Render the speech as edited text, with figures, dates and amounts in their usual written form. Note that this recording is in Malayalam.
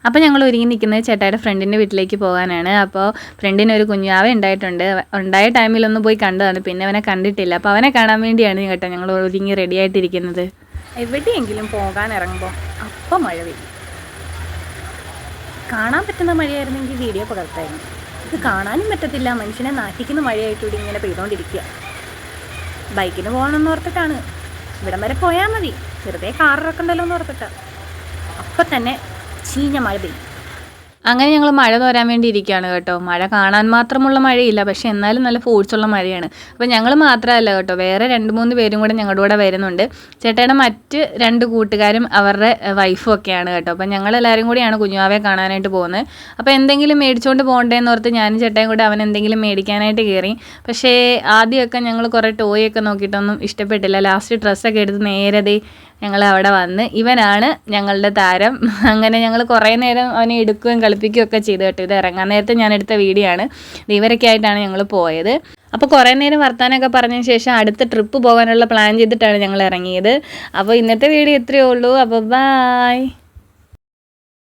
അപ്പോൾ ഞങ്ങൾ ഒരുങ്ങി നിൽക്കുന്നത് ചേട്ടായുടെ ഫ്രണ്ടിൻ്റെ വീട്ടിലേക്ക് പോകാനാണ്. അപ്പോൾ ഫ്രണ്ടിനൊരു കുഞ്ഞാവ ഉണ്ടായിട്ടുണ്ട്. ഉണ്ടായ ടൈമിലൊന്ന് പോയി കണ്ടതാണ്, പിന്നെ അവനെ കണ്ടിട്ടില്ല. അപ്പോൾ അവനെ കാണാൻ വേണ്ടിയാണ് കേട്ടോ ഞങ്ങൾ ഒരുങ്ങി റെഡി ആയിട്ടിരിക്കുന്നത്. എവിടെയെങ്കിലും പോകാൻ ഇറങ്ങുമ്പോൾ അപ്പം മഴ പെയ്യും. കാണാൻ പറ്റുന്ന മഴയായിരുന്നെങ്കിൽ വീഡിയോ പകർത്തായിരുന്നു. ഇത് കാണാനും പറ്റത്തില്ല, മനുഷ്യനെ നാട്ടിക്കുന്ന മഴയായിട്ടൂടി ഇങ്ങനെ പെയ്തുകൊണ്ടിരിക്കുക. ബൈക്കിന് പോകണമെന്ന് ഓർത്തിട്ടാണ്, ഇവിടം വരെ പോയാൽ മതി, വെറുതെ കാറിറക്കണ്ടല്ലോ എന്ന് ഓർത്തിട്ടാണ്. അപ്പം തന്നെ ചീഞ്ഞ മഴ പെയ്യും. അങ്ങനെ ഞങ്ങൾ മഴ തോരാൻ വേണ്ടി ഇരിക്കുകയാണ് കേട്ടോ. മഴ കാണാൻ മാത്രമുള്ള മഴയില്ല, പക്ഷേ എന്നാലും നല്ല ഫോഴ്സുള്ള മഴയാണ്. അപ്പോൾ ഞങ്ങൾ മാത്രമല്ല കേട്ടോ, വേറെ 2-3 പേരും കൂടെ ഞങ്ങളുടെ കൂടെ വരുന്നുണ്ട്. ചേട്ടയുടെ മറ്റ് 2 കൂട്ടുകാരും അവരുടെ വൈഫും ഒക്കെയാണ് കേട്ടോ. അപ്പോൾ ഞങ്ങളെല്ലാവരും കൂടിയാണ് കുഞ്ഞുവാവയെ കാണാനായിട്ട് പോകുന്നത്. അപ്പോൾ എന്തെങ്കിലും മേടിച്ചുകൊണ്ട് പോകണ്ടേന്ന് ഓർത്ത് ഞാനും ചേട്ടയും കൂടെ അവൻ എന്തെങ്കിലും മേടിക്കാനായിട്ട് കയറി. പക്ഷേ ആദ്യമൊക്കെ ഞങ്ങൾ കുറേ ടോയൊക്കെ നോക്കിയിട്ടൊന്നും ഇഷ്ടപ്പെട്ടില്ല. ലാസ്റ്റ് ഡ്രസ്സൊക്കെ എടുത്ത് നേരെ ഞങ്ങൾ അവിടെ വന്ന്, ഇവനാണ് ഞങ്ങളുടെ താരം. അങ്ങനെ ഞങ്ങൾ കുറേ നേരം അവനെ എടുക്കുകയും കളിപ്പിക്കുകയും ഒക്കെ ചെയ്തു കേട്ടോ. ഇത് ഇറങ്ങാൻ നേരത്തെ ഞാൻ എടുത്ത വീഡിയോ ആണ്. ഇവരൊക്കെ ആയിട്ടാണ് ഞങ്ങൾ പോയത്. അപ്പോൾ കുറേ നേരം വർത്താനമൊക്കെ പറഞ്ഞതിന് ശേഷം അടുത്ത ട്രിപ്പ് പോകാനുള്ള പ്ലാൻ ചെയ്തിട്ടാണ് ഞങ്ങൾ ഇറങ്ങിയത്. അപ്പോൾ ഇന്നത്തെ വീഡിയോ ഇത്രയേ ഉള്ളൂ. അപ്പോൾ ബൈ.